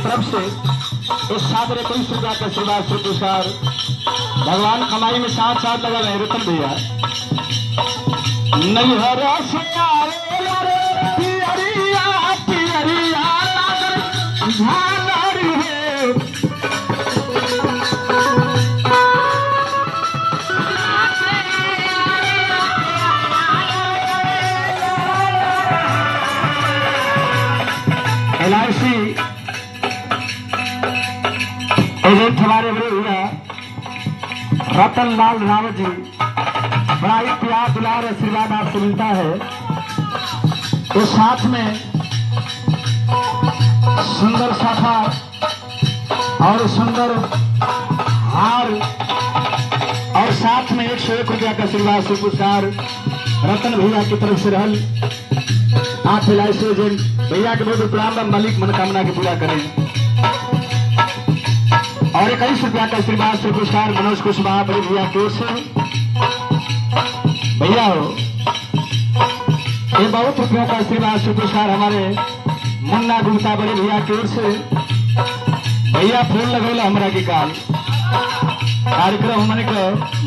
तरफ से इस सादर 21 रुपया का आशीर्वाद से पुरस्कार भगवान कमाई में साथ साथ लगा रहे रतन भैया। नैहर से आवेला रे पियरिया पियरिया लागल झालर हे। LIC एजेंट हमारे बड़े भैया रतन लाल रावत जी, बड़ा ही प्यार दुलार आशीर्वाद आपसे मिलता है। तो साथ में सुंदर साफा और सुंदर हार और साथ में 101 रुपया का आशीर्वाद से पुरस्कार रतन भैया की तरफ से रहल। आप LIC एजेंट भैया के बहुत प्रणाम, मालिक मनोकामना की पूरा करें। और 21 रुपया का आशीर्वाद से पुरस्कार मनोज कुशवाहा बड़े भैया की ओर से। भैया हो ये बहुत रुपयों का आशीर्वाद से पुरस्कार हमारे मुन्ना गुप्ता बड़े भैया की ओर से। भैया फूल लगेला हमारा की काल कार्यक्रम हमने को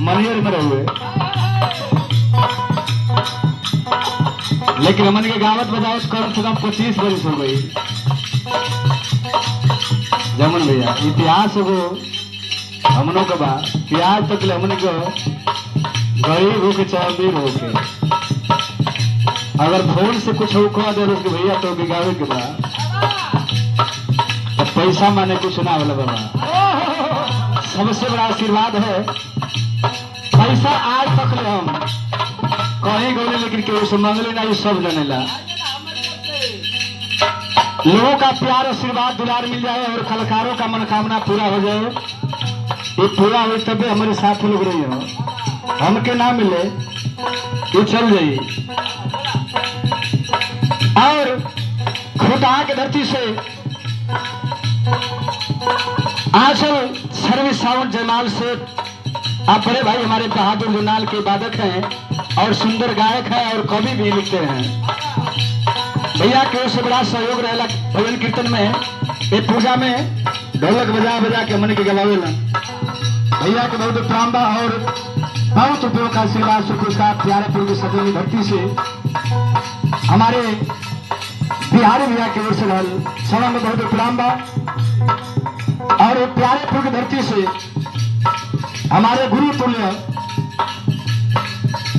मनियर में रहुए, लेकिन हमन के गावत बजावत कम से कम 25 बरस हो गई। जमन भैया इतिहास हो हमनों का बा प्याज तक ले हमने को गरीब हो के चाहे अमीर हो के अगर फोन से कुछ हो खो दे उसके भैया तो बिगाड़े के बाद तो पैसा माने कुछ ना होला बाबा। सबसे बड़ा आशीर्वाद है पैसा आज तक ले हम कहीं गए लेकिन केवल से मंगले ना, ये सब जानेला। लोगों का प्यार आशीर्वाद दुलार मिल जाए और कलाकारों का मनोकामना पूरा हो जाए, ये पूरा हो तब हमारे साथ लोग रही हो। हमके ना मिले ये चल जाइए। और खुदा के धरती से आंचल सर्विस साउंड जयमाल से आप बड़े भाई हमारे बहादुर जुनाल के वादक हैं और सुंदर गायक है और कवि भी लिखते हैं। भैया के से बड़ा सहयोग रहेला भजन कीर्तन में, ये पूजा में ढोलक बजा बजा के मन के गवावेला। भैया के बहुत प्राण बा और बहुत रुपयों का आशीर्वाद से पुरस्कार प्यारेपुर की सदैवी धरती से हमारे बिहारी भैया की ओर से रहल सभा में बहुत प्राण बा। और प्यारेपुर की धरती से हमारे गुरु तुल्य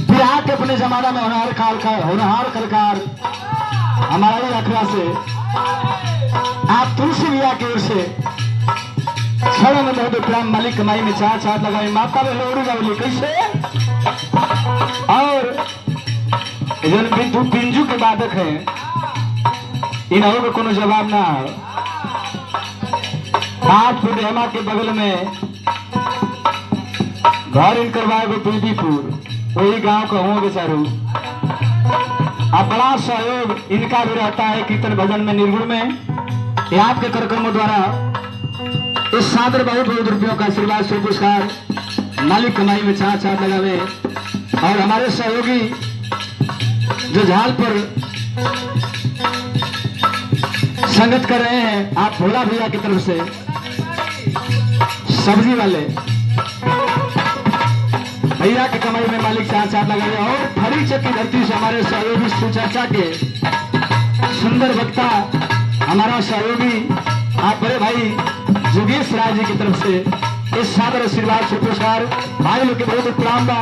बिहार के अपने जमाना में होनहार कलाकार हमारा ही अखड़ा से आप तुलसी भैया की ओर से छड़ में बहुत प्रेम मालिक कमाई में चार चार लगाई माता में लोड़ी गावली कैसे। और बिंदु पिंजू के बाधक है इन को कोनो जवाब ना है। 5 फुट हेमा के बगल में घर इन करवाए बीबीपुर, वही गांव का हूँ बेचारू। अब बड़ा सहयोग इनका भी रहता है कीर्तन भजन में निर्गुण में। ये आपके कार्यक्रमों द्वारा इस सादर बहुत बहुत रुपयों का आशीर्वाद से पुरस्कार मालिक कमाई में चार चार लगावे। और हमारे सहयोगी जो झाल पर संगत कर रहे हैं आप भोला भैया की तरफ से सब्जी वाले भैया की कमाई में मालिक चार चार लगाए। और फरीचक की धरती से हमारे सहयोगी सुचर्चा के सुंदर वक्ता हमारा सहयोगी आप बड़े भाई जोगेश राय जी की तरफ से इस सादर आशीर्वाद से पुरस्कार भाई लोग के बहुत प्रणाम बा।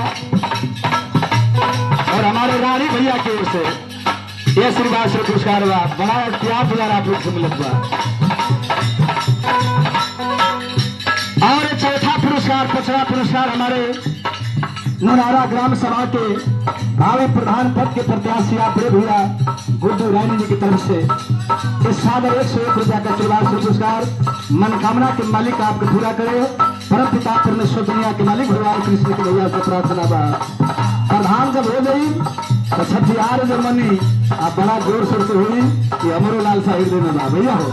और हमारे रानी भैया की ओर से ये आशीर्वाद से पुरस्कार बा। बड़ा प्यार दुलार आप लोग से मिलत बा। और चौथा पुरस्कार 5वां पुरस्कार हमारे नौनारा ग्राम सभा के भावी प्रधान पद के प्रत्याशी आप भैया गुड्डू रानी जी की तरफ से इस सादर 101 रुपया का आशीर्वाद से पुरस्कार मनोकामना के मालिक आपको पूरा करे। परम पिता परमेश्वर दुनिया के मालिक भगवान कृष्ण के भैया से प्रार्थना बा। प्रधान जब हो गई तो छठियार जब मनी आप बड़ा जोर शोर से हुई कि अमरो लाल साहिब देने बा भैया हो।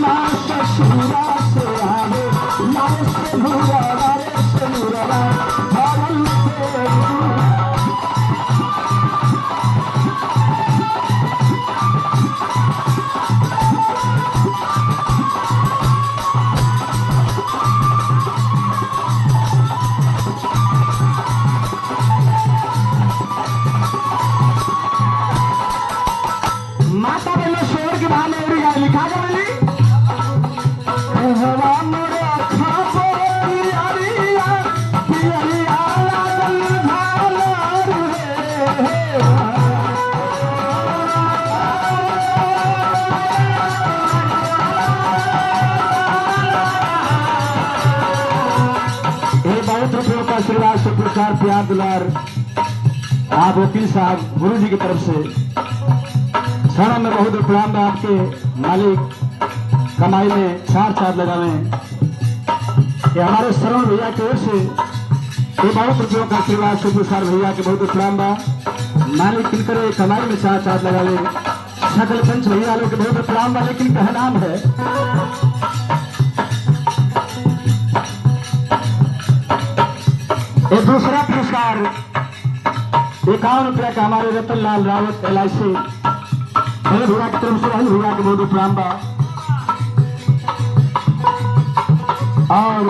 हमार ससुरा से आवे लाल से नूरा लाल से नूरा भरल से माता बहनों शोर के बहाने लिखा गया हवा मोरा खापो पियरिया पियरिया लागल भालर हे बहुत रुपयों का आशीर्वाद से पुरस्कार प्यार दुलार आप वकील साहब गुरु जी की तरफ से क्षणों में बहुत प्रणाम है आपके मालिक कमाई में चार चार लगावे ये हमारे श्रवण भैया की ओर से ये बहुत रुपयों का आशीर्वाद से पुरस्कार भैया के बहुत प्रणाम बा मालिक किनकर कमाई में चार चार लगावे सकल पंच भैया लोग के बहुत प्रणाम बा लेकिन कह नाम है ये दूसरा पुरस्कार 51 रुपया का हमारे रतन लाल रावत LIC भैया की तरफ से राहुल भैया के बहुत प्रणाम बा और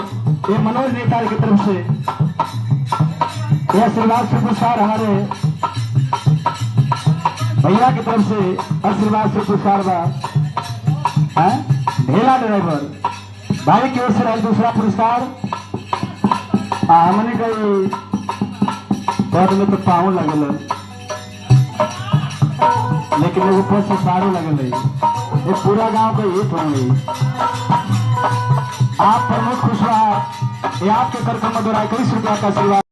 ये मनोज नेता की तरफ से यह आशीर्वाद से पुरस्कार हमारे भैया की तरफ से आशीर्वाद से पुरस्कार बा ढेला ड्राइवर भाई की ओर से रहा दूसरा पुरस्कार हमने कही पद में तो पाँव लगल लेकिन वो ऊपर से साड़ो लगल ये पूरा गांव का हित हो गई आप प्रमुख खुशवा ये आपके कार्यक्रम द्वारा 21 रुपया का आशीर्वाद